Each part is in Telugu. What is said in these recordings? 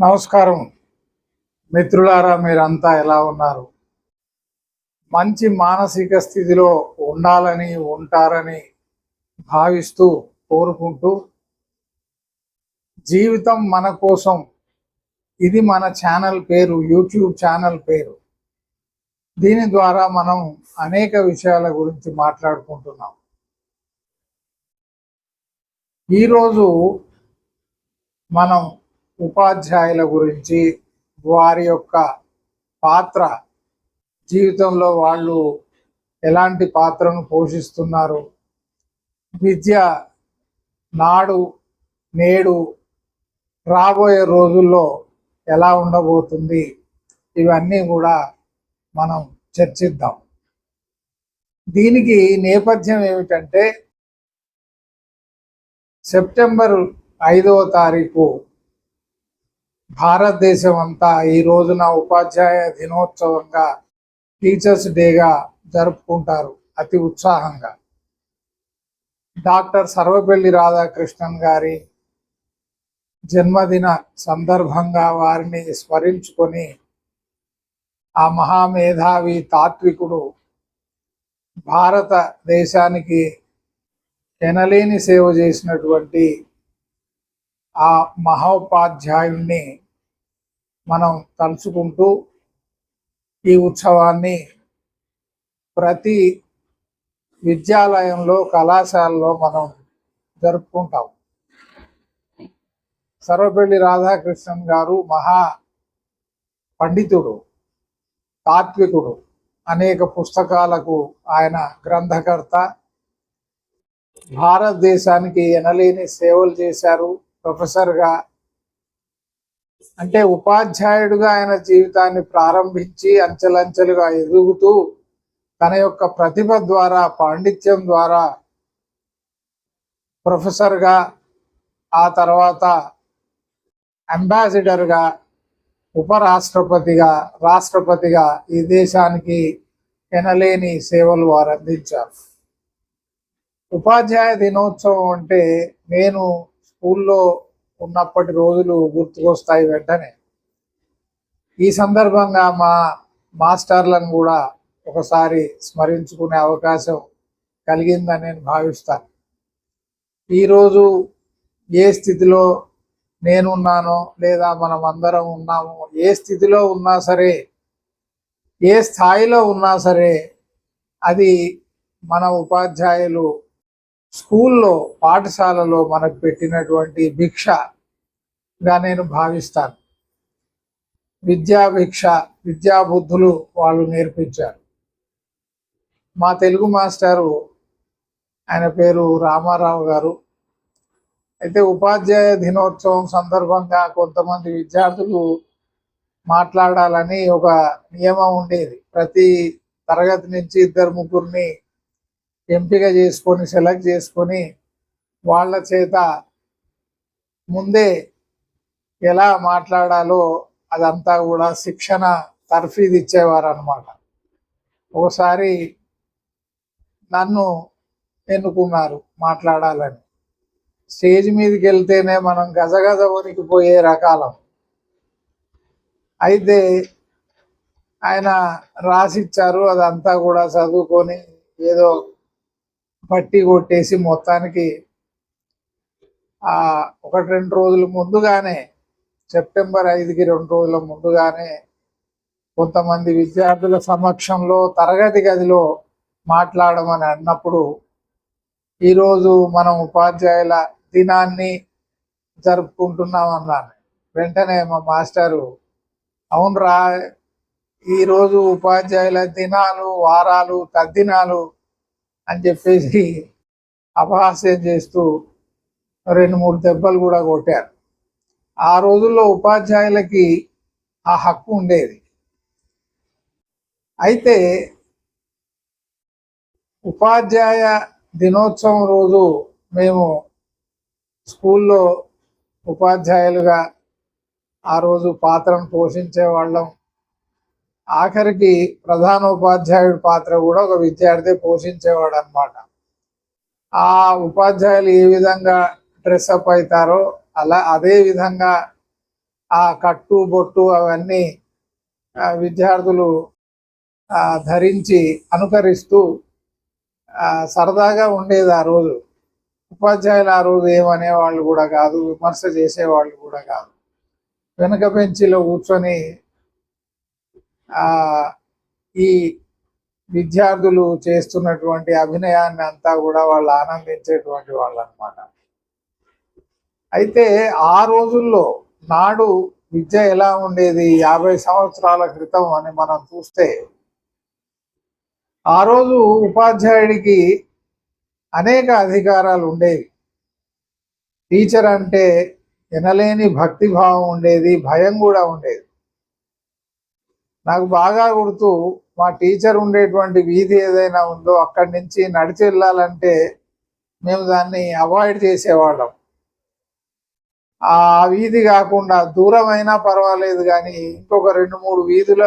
నమస్కారం మిత్రులారా, మీరంతా ఎలా ఉన్నారు? మంచి మానసిక స్థితిలో ఉండాలని ఉంటారని భావిస్తూ కోరుకుంటూ, జీవితం మన కోసం, ఇది మన ఛానల్ పేరు, యూట్యూబ్ ఛానల్ పేరు. దీని ద్వారా మనం అనేక విషయాల గురించి మాట్లాడుకుంటున్నాం. ఈరోజు మనం ఉపాధ్యాయుల గురించి, వారి యొక్క పాత్ర, జీవితంలో వాళ్ళు ఎలాంటి పాత్రను పోషిస్తున్నారు, విద్య నాడు నేడు రాబోయే రోజుల్లో ఎలా ఉండబోతుంది, ఇవన్నీ కూడా మనం చర్చిద్దాం. దీనికి నేపథ్యం ఏమిటంటే, సెప్టెంబర్ 5వ తారీఖు భారతదేశం అంతా ఈ రోజున ఉపాధ్యాయ దినోత్సవంగా, టీచర్స్ డేగా జరుపుకుంటారు అతి ఉత్సాహంగా. డాక్టర్ సర్వపల్లి రాధాకృష్ణన్ గారి జన్మదిన సందర్భంగా వారిని స్మరించుకొని, ఆ మహామేధావి తాత్వికుడు భారతదేశానికి ఎనలేని సేవ చేసినటువంటి ఆ మహోపాధ్యాయుణ్ణి మనం తలుచుకుంటూ ఈ ఉత్సవాన్ని ప్రతి విద్యాలయంలో, కళాశాలలో మనం జరుపుకుంటాం. సర్వపల్లి రాధాకృష్ణన్ గారు మహా పండితుడు, తాత్వికుడు, అనేక పుస్తకాలకు ఆయన గ్రంథకర్త. భారతదేశానికి ఎనలేని సేవలు చేశారు ప్రొఫెసర్గా. అంటే ఉపాధ్యాయుడిగా ఆయన జీవితాన్ని ప్రారంభించి అంచెలంచెలుగా ఎదుగుతూ తన యొక్క ప్రతిభ ద్వారా, పాండిత్యం ద్వారా ప్రొఫెసర్గా, ఆ తర్వాత అంబాసిడర్గా, ఉపరాష్ట్రపతిగా, రాష్ట్రపతిగా ఈ దేశానికి ఎనలేని సేవలు వారు అందించారు. ఉపాధ్యాయ దినోత్సవం అంటే నేను స్కూల్లో ఉన్నప్పటి రోజులు గుర్తుకొస్తాయి వెంటనే. ఈ సందర్భంగా మా మాస్టర్లను కూడా ఒకసారి స్మరించుకునే అవకాశం కలిగిందని నేను భావిస్తాను. ఈరోజు ఏ స్థితిలో నేనున్నానో, లేదా మనం అందరం ఉన్నామో, ఏ స్థితిలో ఉన్నా సరే, ఏ స్థాయిలో ఉన్నా సరే, అది మన ఉపాధ్యాయులు స్కూల్లో, పాఠశాలలో మనకు పెట్టినటువంటి భిక్షగా నేను భావిస్తాను. విద్యాభిక్ష, విద్యాబుద్ధులు వాళ్ళు నేర్పించారు. మా తెలుగు మాస్టారు, ఆయన పేరు రామారావు గారు. అయితే ఉపాధ్యాయ దినోత్సవం సందర్భంగా కొంతమంది విద్యార్థులు మాట్లాడాలని ఒక నియమం ఉండేది. ప్రతి తరగతి నుంచి 2-3 ఎంపిక చేసుకొని, సెలెక్ట్ చేసుకొని, వాళ్ళ చేత ముందే ఎలా మాట్లాడాలో అదంతా కూడా శిక్షణ తర్ఫీదు ఇచ్చేవారు అన్నమాట. ఒకసారి నన్ను ఎన్నుకున్నారు మాట్లాడాలని. స్టేజ్ మీదకి వెళ్తేనే మనం గజగజ వణికిపోయే రకాలం. అయితే ఆయన రాసిచ్చారు, అదంతా కూడా చదువుకొని ఏదో పట్టి కొట్టేసి మొత్తానికి 1-2 రోజుల ముందుగానే, సెప్టెంబర్ 5కి 2 రోజుల ముందుగానే కొంతమంది విద్యార్థుల సమక్షంలో తరగతి గదిలో మాట్లాడమని అన్నప్పుడు, ఈరోజు మనం ఉపాధ్యాయుల దినాన్ని జరుపుకుంటున్నాం అన్నాను. వెంటనే మా మాస్టరు, అవునరా, ఈరోజు ఉపాధ్యాయుల దినాలు, వారాలు, తద్దినాలు అని చెప్పేసి అపహాస్యం చేస్తూ 2-3 దెబ్బలు కూడా కొట్టారు. ఆ రోజుల్లో ఉపాధ్యాయులకి ఆ హక్కు ఉండేది. అయితే ఉపాధ్యాయ దినోత్సవం రోజు మేము స్కూల్లో ఉపాధ్యాయులుగా ఆ రోజు పాత్రను పోషించే వాళ్ళం. ఆఖరికి ప్రధానోపాధ్యాయుడి పాత్ర కూడా ఒక విద్యార్థి పోషించేవాడు అన్నమాట. ఆ ఉపాధ్యాయులు ఏ విధంగా డ్రెస్అప్ అవుతారో అదే విధంగా ఆ కట్టు బొట్టు అవన్నీ విద్యార్థులు ధరించి అనుకరిస్తూ సరదాగా ఉండేది ఆ రోజు. ఉపాధ్యాయులు ఆ రోజు ఏమనేవాళ్ళు కూడా కాదు, విమర్శ చేసేవాళ్ళు కూడా కాదు. వెనక బెంచిలో కూర్చొని ఈ విద్యార్థులు చేస్తున్నటువంటి అభినయాన్ని అంతా కూడా వాళ్ళు ఆనందించేటువంటి వాళ్ళు అన్నమాట. అయితే ఆ రోజుల్లో నాడు విద్య ఎలా ఉండేది 50 సంవత్సరాల క్రితం అని మనం చూస్తే, ఆ రోజు ఉపాధ్యాయుడికి అనేక అధికారాలు ఉండేవి. టీచర్ అంటే ఎనలేని భక్తిభావం ఉండేది, భయం కూడా ఉండేది. నాకు బాగా గుర్తు, మా టీచర్ ఉండేటువంటి వీధి ఏదైనా ఉందో అక్కడి నుంచి నడిచి వెళ్ళాలంటే మేము దాన్ని అవాయిడ్ చేసేవాళ్ళం. ఆ వీధి కాకుండా దూరమైనా పర్వాలేదు కానీ ఇంకొక 2-3 వీధుల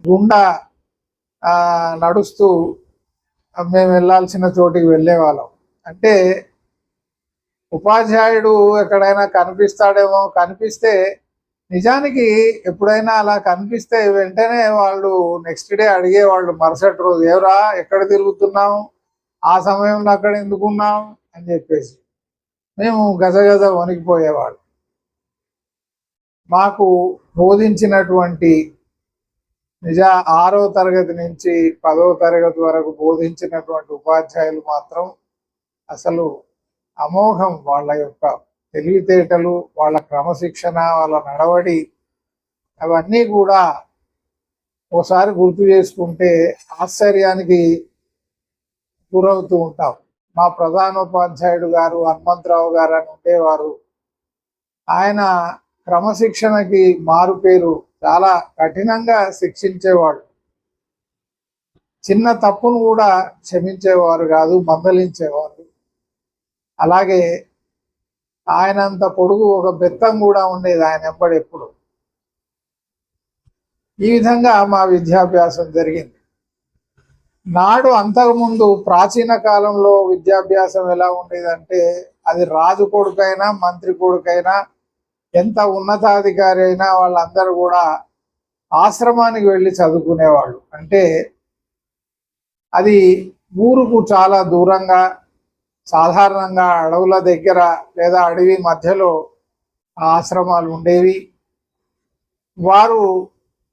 గుండా నడుస్తూ మేము వెళ్ళాల్సిన చోటికి వెళ్ళేవాళ్ళం. అంటే ఉపాధ్యాయుడు ఎక్కడైనా కనిపిస్తాడేమో, కనిపిస్తే నిజానికి ఎప్పుడైనా అలా కనిపిస్తే వెంటనే వాళ్ళు నెక్స్ట్ డే అడిగేవాళ్ళు మరుసటి రోజు, ఎవరా ఎక్కడ తిరుగుతున్నాం, ఆ సమయంలో అక్కడ ఎందుకున్నాం అని చెప్పేసి. మేము గజగజ వణికిపోయేవాళ్ళు. మాకు బోధించినటువంటి 6వ తరగతి నుంచి 10వ తరగతి వరకు బోధించినటువంటి ఉపాధ్యాయులు మాత్రం అసలు అమోఘం. వాళ్ళ యొక్క తెలివితేటలు, వాళ్ళ క్రమశిక్షణ, వాళ్ళ నడవడి అవన్నీ కూడా ఓసారి గుర్తు చేసుకుంటే ఆశ్చర్యానికి గురవుతూ ఉంటాం. మా ప్రధానోపాధ్యాయుడు గారు హనుమంతరావు గారు అని ఉండేవారు. ఆయన క్రమశిక్షణకి మారు పేరు. చాలా కఠినంగా శిక్షించేవాడు. చిన్న తప్పును కూడా క్షమించేవారు కాదు, మందలించేవారు. అలాగే ఆయనంత పొడుగు ఒక బెత్తం కూడా ఉండేది ఆయన వెంబడి ఎప్పుడు. ఈ విధంగా మా విద్యాభ్యాసం జరిగింది. నాడు అంతకుముందు ప్రాచీన కాలంలో విద్యాభ్యాసం ఎలా ఉండేదంటే, అది రాజు కొడుకైనా మంత్రి కొడుకైనా ఎంత ఉన్నతాధికారి అయినా వాళ్ళందరూ కూడా ఆశ్రమానికి వెళ్ళి చదువుకునేవాళ్ళు. అంటే అది ఊరుకు చాలా దూరంగా, సాధారణంగా అడవుల దగ్గర లేదా అడవి మధ్యలో ఆశ్రమాలు ఉండేవి. వారు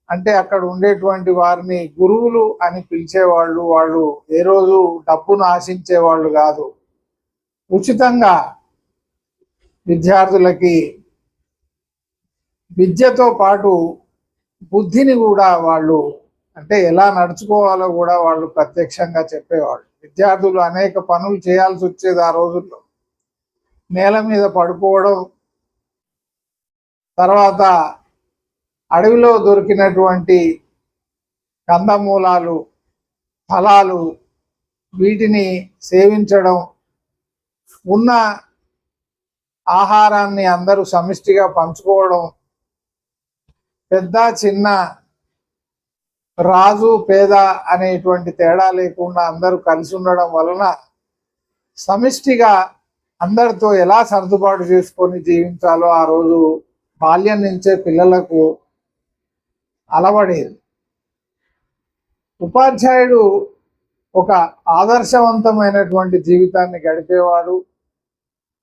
అంటే అక్కడ ఉండేటువంటి వారిని గురువులు అని పిలిచేవాళ్ళు. వాళ్ళు ఏ రోజు డబ్బును ఆశించేవాళ్ళు కాదు. ఉచితంగా విద్యార్థులకి విద్యతో పాటు బుద్ధిని కూడా వాళ్ళు, అంటే ఎలా నడుచుకోవాలో కూడా వాళ్ళు ప్రత్యక్షంగా చెప్పేవాళ్ళు. విద్యార్థులు అనేక పనులు చేయాల్సి వచ్చేది ఆ రోజుల్లో. నేల మీద పడుకోవడం, తర్వాత అడవిలో దొరికినటువంటి కందమూలాలు, ఫలాలు వీటిని సేవించడం, ఉన్న ఆహారాన్ని అందరూ సమిష్టిగా పంచుకోవడం, పెద్ద చిన్న రాజు పేద అనేటువంటి తేడా లేకుండా అందరూ కలిసి ఉండడం వలన సమిష్టిగా అందరితో ఎలా సర్దుబాటు చేసుకొని జీవించాలో ఆ రోజు బాల్యం నుంచే పిల్లలకు అలవడేది. ఉపాధ్యాయుడు ఒక ఆదర్శవంతమైనటువంటి జీవితాన్ని గడిపేవాడు.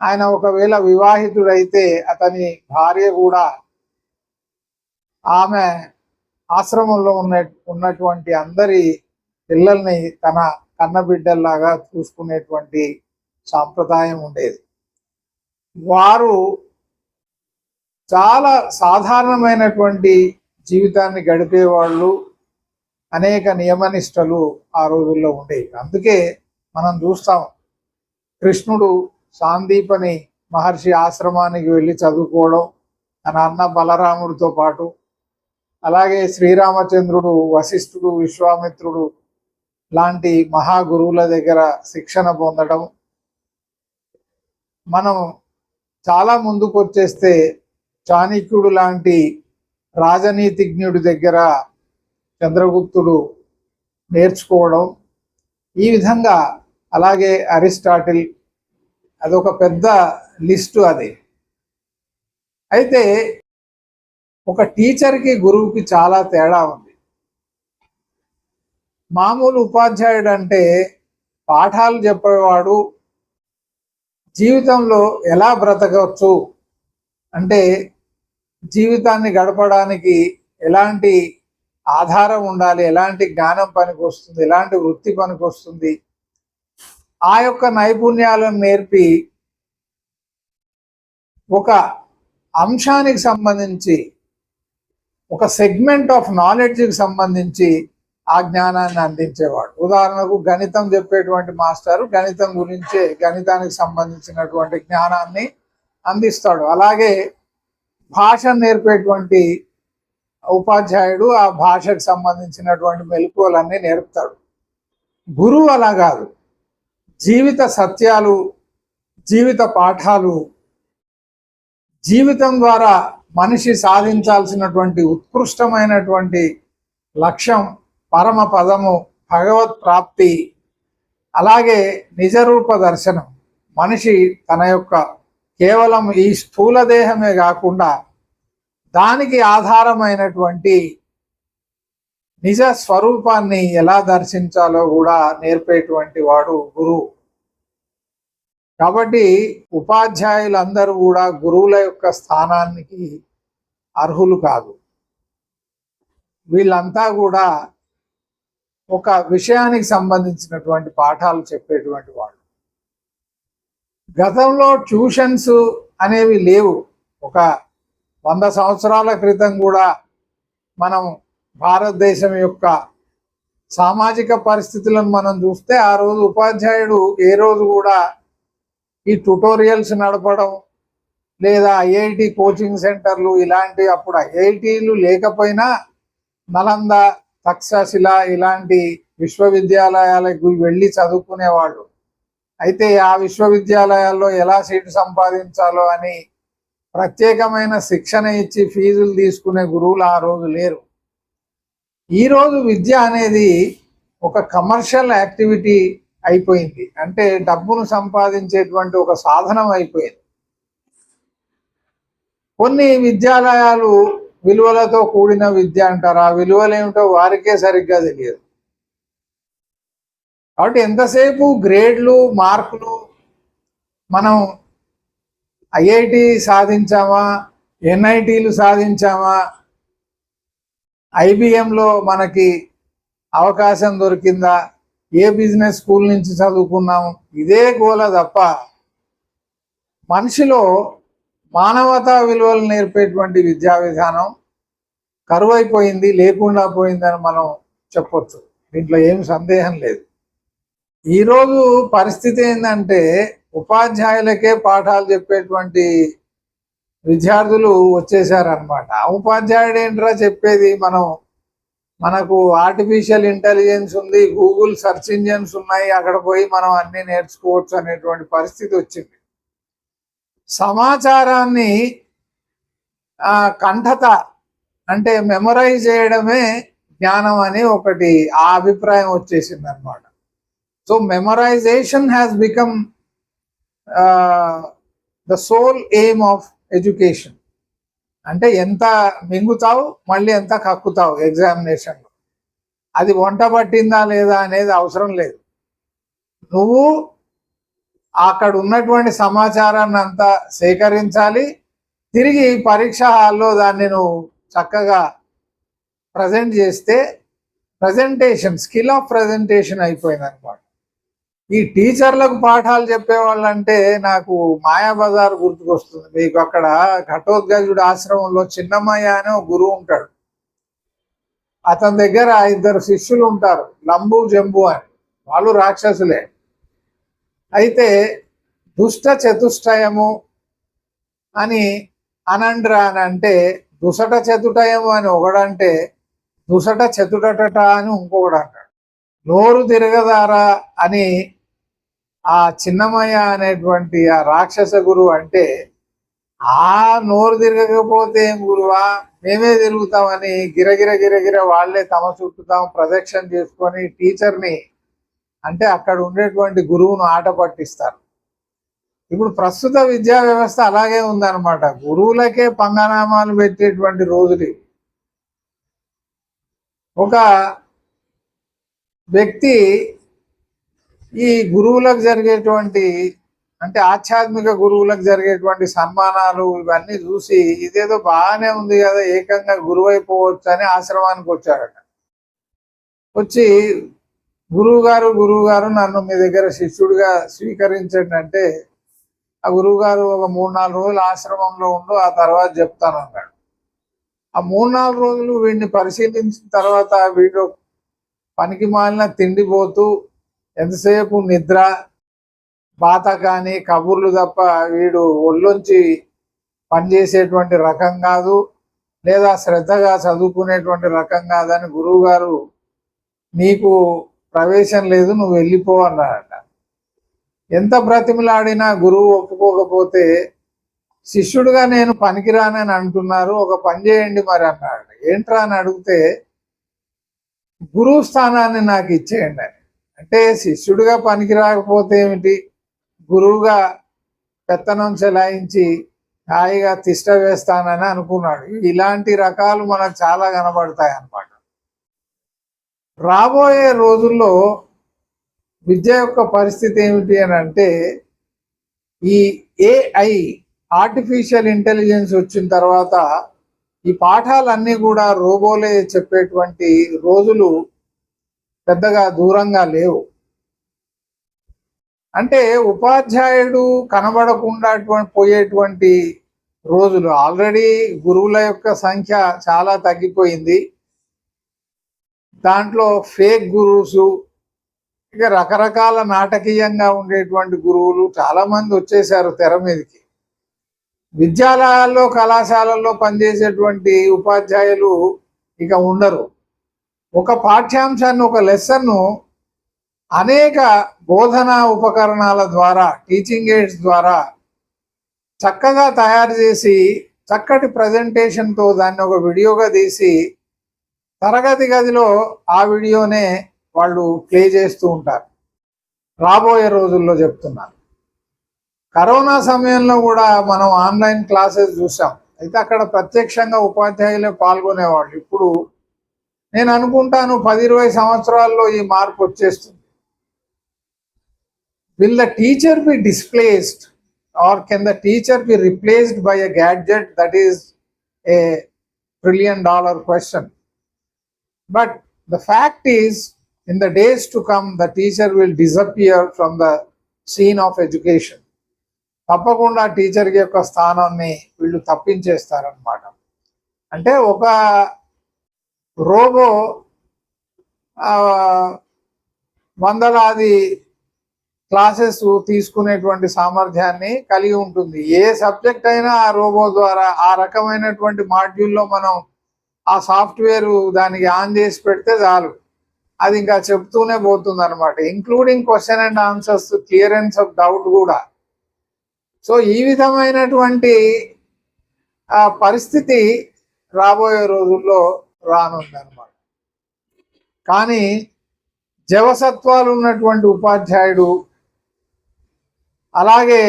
ఆయన ఒకవేళ వివాహితుడైతే అతని భార్య కూడా ఆమె ఆశ్రమంలో ఉన్నటువంటి అందరి పిల్లల్ని తన కన్నబిడ్డల్లాగా చూసుకునేటువంటి సాంప్రదాయం ఉండేది. వారు చాలా సాధారణమైనటువంటి జీవితాన్ని గడిపేవాళ్ళు. అనేక నియమనిష్టలు ఆ రోజుల్లో ఉండేవి. అందుకే మనం చూస్తాం, కృష్ణుడు సాందీపని మహర్షి ఆశ్రమానికి వెళ్ళి చదువుకోవడం తన అన్న బలరాముడితో పాటు, అలాగే శ్రీరామచంద్రుడు వశిష్ఠుడు విశ్వామిత్రుడు లాంటి మహాగురువుల దగ్గర శిక్షణ పొందడం. మనం చాలా ముందుకు వచ్చేస్తే చాణక్యుడు లాంటి రాజనీతిజ్ఞుడి దగ్గర చంద్రగుప్తుడు నేర్చుకోవడం. ఈ విధంగా అలాగే అరిస్టాటిల్, అదొక పెద్ద లిస్టు అది. అయితే ఒక టీచర్కి గురువుకి చాలా తేడా ఉంది. మామూలు ఉపాధ్యాయుడు అంటే పాఠాలు చెప్పేవాడు, జీవితంలో ఎలా బ్రతకవచ్చు అంటే జీవితాన్ని గడపడానికి ఎలాంటి ఆధారం ఉండాలి, ఎలాంటి జ్ఞానం పనికి వస్తుంది, ఎలాంటి వృత్తి పనికి వస్తుంది, ఆ యొక్క నైపుణ్యాలను నేర్పి ఒక అంశానికి సంబంధించి, ఒక సెగ్మెంట్ ఆఫ్ నాలెడ్జ్కి సంబంధించి ఆ జ్ఞానాన్ని అందించేవాడు. ఉదాహరణకు గణితం చెప్పేటువంటి మాస్టారు గణితం గురించే, గణితానికి సంబంధించినటువంటి జ్ఞానాన్ని అందిస్తాడు. అలాగే భాషను నేర్పేటువంటి ఉపాధ్యాయుడు ఆ భాషకు సంబంధించినటువంటి మెలకువలన్నీ నేర్పుతాడు. గురువు అలా కాదు, జీవిత సత్యాలు, జీవిత పాఠాలు, జీవితం ద్వారా మనిషి సాధించాల్సినటువంటి ఉత్కృష్టమైనటువంటి లక్ష్యం, పరమ పదము, భగవత్ ప్రాప్తి, అలాగే నిజరూప దర్శనం. మనిషి తన యొక్క కేవలం ఈ స్థూల దేహమే కాకుండా దానికి ఆధారమైనటువంటి నిజ స్వరూపాన్ని ఎలా దర్శించాలో కూడా నేర్పేటువంటి వాడు గురువు. కాబట్టి ఉపాధ్యాయులందరూ కూడా గురువుల యొక్క స్థానానికి అర్హులు కాదు. వీళ్ళంతా కూడా ఒక విషయానికి సంబంధించినటువంటి పాఠాలు చెప్పేటువంటి వాళ్ళు. గతంలో ట్యూషన్స్ అనేవి లేవు. ఒక 100 సంవత్సరాల క్రితం కూడా మనం భారతదేశం యొక్క సామాజిక పరిస్థితులను మనం చూస్తే ఆ రోజు ఉపాధ్యాయుడు ఏ రోజు కూడా ఈ ట్యుటోరియల్స్ నడపడం లేదా ఐఐటి కోచింగ్ సెంటర్లు ఇలాంటి, అప్పుడు ఐఐటీలు లేకపోయినా నలంద, తక్షశిల ఇలాంటి విశ్వవిద్యాలయాలకు వెళ్ళి చదువుకునేవాళ్ళు. అయితే ఆ విశ్వవిద్యాలయాల్లో ఎలా సీటు సంపాదించాలో అని ప్రత్యేకమైన శిక్షణ ఇచ్చి ఫీజులు తీసుకునే గురువులు ఆ రోజు లేరు. ఈరోజు విద్య అనేది ఒక కమర్షియల్ యాక్టివిటీ అయిపోయింది. అంటే డబ్బును సంపాదించేటువంటి ఒక సాధనం అయిపోయింది. కొన్ని విద్యాలయాలు విలువలతో కూడిన విద్య అంటారు. ఆ విలువలు ఏమిటో వారికే సరిగ్గా తెలియదు. కాబట్టి ఎంతసేపు గ్రేడ్లు, మార్కులు, మనం ఐఐటి సాధించామా, ఎన్ఐటీలు సాధించామా, ఐబిఎంలో మనకి అవకాశం దొరికిందా, ఏ బిజినెస్ స్కూల్ నుంచి చదువుకున్నాము, ఇదే గోల తప్ప మనిషిలో మానవతా విలువలు నేర్పేటువంటి విద్యా విధానం కరువైపోయింది, లేకుండా పోయిందని మనం చెప్పొచ్చు. దీంట్లో ఏం సందేహం లేదు. ఈరోజు పరిస్థితి ఏంటంటే ఉపాధ్యాయులకే పాఠాలు చెప్పేటువంటి విద్యార్థులు వచ్చేసారనమాట. ఉపాధ్యాయుడు ఏంట్రా చెప్పేది, మనకు ఆర్టిఫిషియల్ ఇంటెలిజెన్స్ ఉంది, గూగుల్ సెర్చ్ ఇంజిన్స్ ఉన్నాయి, అక్కడ పోయి మనం అన్నీ నేర్చుకోవచ్చు అనేటువంటి పరిస్థితి వచ్చింది. సమాచారాన్ని కంఠత అంటే మెమరైజ్ చేయడమే జ్ఞానం అని ఒకటి ఆ అభిప్రాయం వచ్చేసింది అనమాట. So memorization has become the sole aim of education. అంటే ఎంత మింగుతావు, మళ్ళీ ఎంత కక్కుతావు ఎగ్జామినేషన్లో, అది వంట పట్టిందా లేదా అనేది అవసరం లేదు. నువ్వు అక్కడ ఉన్నటువంటి సమాచారాన్ని అంతా సేకరించాలి, తిరిగి పరీక్ష హాల్లో దాన్ని నువ్వు చక్కగా ప్రజెంట్ చేస్తే ప్రజెంటేషన్, స్కిల్ ఆఫ్ ప్రజెంటేషన్ అయిపోయింది అనమాట. ఈ టీచర్లకు పాఠాలు చెప్పేవాళ్ళంటే నాకు మాయాబజార్ గుర్తుకొస్తుంది. మీకు అక్కడ ఘటోద్గజుడు ఆశ్రమంలో చిన్నమయ్య అనే ఒక గురువు ఉంటాడు. అతని దగ్గర 2 శిష్యులు ఉంటారు, లంబు జంబు అని. వాళ్ళు రాక్షసులే. అయితే దుష్ట చతుష్టయము అని అనండ్రా అని అంటే, దుసట చతుటయము అని ఒకడంటే దుసట చతుటట అని ఇంకొకడు అంటాడు. నోరు తిరగదారా అని ఆ చిన్నమయ్య అనేటువంటి ఆ రాక్షస గురువు అంటే, ఆ నోరు తిరగకపోతే ఏం గురువా, మేమే తిరుగుతామని గిరగిర గిరగిర వాళ్ళే తమ చుట్టూ ప్రదక్షిణ చేసుకొని టీచర్ని అంటే అక్కడ ఉండేటువంటి గురువును ఆట పట్టిస్తారు. ఇప్పుడు ప్రస్తుత విద్యా వ్యవస్థ అలాగే ఉందన్నమాట. గురువులకే పంగనామాలు పెట్టేటువంటి రోజులు. ఒక వ్యక్తి ఈ గురువులకు జరిగేటువంటి అంటే ఆధ్యాత్మిక గురువులకు జరిగేటువంటి సన్మానాలు ఇవన్నీ చూసి ఇదేదో బాగానే ఉంది కదా, ఏకంగా గురువు అయిపోవచ్చు అని ఆశ్రమానికి వచ్చాడట. వచ్చి గురువు గారు నన్ను మీ దగ్గర శిష్యుడిగా స్వీకరించండి అంటే ఆ గురువు గారు ఒక 3-4 రోజులు ఆశ్రమంలో ఉండు, ఆ తర్వాత చెప్తానన్నాడు. ఆ 3-4 రోజులు వీడిని పరిశీలించిన తర్వాత వీడు పనికి మాలిన తిండిపోతూ ఎంతసేపు నిద్ర బాత కానీ కబుర్లు తప్ప వీడు ఒళ్ళొంచి పనిచేసేటువంటి రకం కాదు, లేదా శ్రద్ధగా చదువుకునేటువంటి రకం కాదని గురువు గారు నీకు ప్రవేశం లేదు, నువ్వు వెళ్ళిపో అన్నాడట. ఎంత బ్రతిమలాడినా గురువు ఒప్పుకోకపోతే శిష్యుడిగా నేను పనికిరానని అంటున్నారు, ఒక పని చేయండి మరి అన్నాడు. ఏంట్రా అని అడిగితే గురువు స్థానాన్ని నాకు ఇచ్చేయండి అని. అంటే శిష్యుడిగా పనికి రాకపోతే ఏమిటి, గురువుగా పెత్తనం చెలాయించి హాయిగా తిష్ట వేస్తానని అనుకున్నాడు. ఇలాంటి రకాలు మనకు చాలా కనబడతాయి అన్నమాట. రాబోయే రోజుల్లో విద్య యొక్క పరిస్థితి ఏమిటి అని అంటే, ఈ AI ఆర్టిఫిషియల్ ఇంటెలిజెన్స్ వచ్చిన తర్వాత ఈ పాఠాలన్నీ కూడా రోబోలే చెప్పేటువంటి రోజులు పెద్దగా దూరంగా లేవు. అంటే ఉపాధ్యాయుడు కనబడకుండా పోయేటువంటి రోజులు. ఆల్రెడీ గురువుల యొక్క సంఖ్య చాలా తగ్గిపోయింది. దాంట్లో ఫేక్ గురువుసు, ఇక రకరకాల నాటకీయంగా ఉండేటువంటి గురువులు చాలా మంది వచ్చేసారు తెర మీదకి. విద్యాలయాల్లో కళాశాలల్లో పనిచేసేటువంటి ఉపాధ్యాయులు ఇక ఉండరు. ఒక పాఠ్యాంశాన్ని, ఒక లెసన్ను అనేక బోధనా ఉపకరణాల ద్వారా, టీచింగ్ ఎయిడ్స్ ద్వారా చక్కగా తయారు చేసి చక్కటి ప్రజెంటేషన్తో దాన్ని ఒక వీడియోగా తీసి తరగతి గదిలో ఆ వీడియోనే వాళ్ళు ప్లే చేస్తూ ఉంటారు. రాబోయే రోజుల్లో చెప్తున్నాను. కరోనా సమయంలో కూడా మనం ఆన్లైన్ క్లాసెస్ చూసాం. అయితే అక్కడ ప్రత్యక్షంగా ఉపాధ్యాయులే పాల్గొనేవాళ్ళు. ఇప్పుడు నేను అనుకుంటాను 10-20 సంవత్సరాల్లో ఈ మార్పు వచ్చేస్తుంది. Will the teacher be displaced or can the teacher be replaced by a gadget? That is a $1 trillion question. But the fact is, in the days to come, the teacher will disappear from the scene of education. తప్పకుండా టీచర్ యొక్క స్థానాన్ని వీళ్ళు తప్పించేస్తారనమాట. అంటే ఒక రోబో వందలాది క్లాసెస్ తీసుకునేటువంటి సామర్థ్యాన్ని కలిగి ఉంటుంది. ఏ సబ్జెక్ట్ అయినా ఆ రోబో ద్వారా, ఆ రకమైనటువంటి మాడ్యూల్లో మనం ఆ సాఫ్ట్వేర్ దానికి ఆన్ చేసి పెడితే చాలు, అది ఇంకా చెప్తూనే పోతుంది అనమాట. Including question and answers, clearance of doubt కూడా. సో ఈ విధమైనటువంటి పరిస్థితి రాబోయే రోజుల్లో రానుందన్నమాట. కానీ జవసత్వాలు ఉన్నటువంటి ఉపాధ్యాయుడు, అలాగే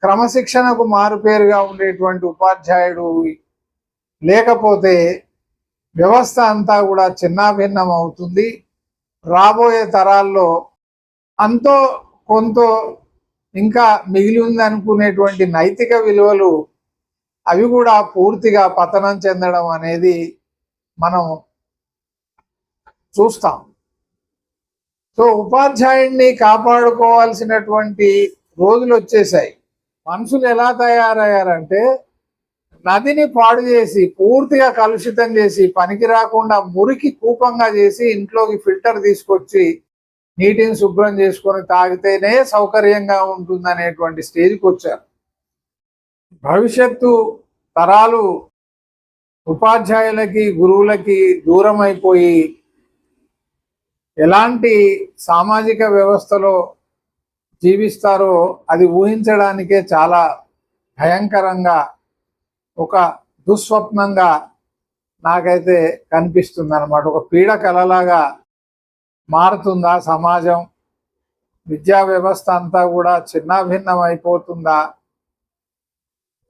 క్రమశిక్షణకు మారుపేరుగా ఉండేటువంటి ఉపాధ్యాయుడు లేకపోతే వ్యవస్థ అంతా కూడా చిన్నాభిన్నం అవుతుంది. రాబోయే తరాల్లో అంతో కొంత ఇంకా మిగిలి ఉంది అనుకునేటువంటి నైతిక విలువలు అవి కూడా పూర్తిగా పతనం చెందడం అనేది మనం చూస్తాం. సో ఉపాధ్యాయుడిని కాపాడుకోవాల్సినటువంటి రోజులు వచ్చేసాయి. మనుషులు ఎలా తయారయ్యారంటే, నదిని పాడు చేసి, పూర్తిగా కలుషితం చేసి, పనికి రాకుండా మురికి కూపంగా చేసి ఇంట్లోకి ఫిల్టర్ తీసుకొచ్చి నీటిని శుభ్రం చేసుకొని తాగితేనే సౌకర్యంగా ఉంటుందనేటువంటి స్టేజ్కి వచ్చారు. భవిష్యత్తు తరాలు ఉపాధ్యాయులకి, గురువులకి దూరం అయిపోయి ఎలాంటి సామాజిక వ్యవస్థలో జీవిస్తారో అది ఊహించడానికే చాలా భయంకరంగా, ఒక దుస్వప్నంగా నాకైతే కనిపిస్తుంది అన్నమాట. ఒక పీడ కలలాగా మారుతుందా సమాజం? విద్యా వ్యవస్థ అంతా కూడా చిన్నాభిన్నం అయిపోతుందా?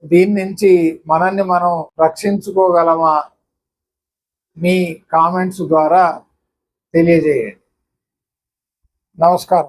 దీని నుంచి మనల్ని మనం రక్షించుకోగలమా? మీ కామెంట్స్ ద్వారా తెలియజేయండి. నమస్కారం.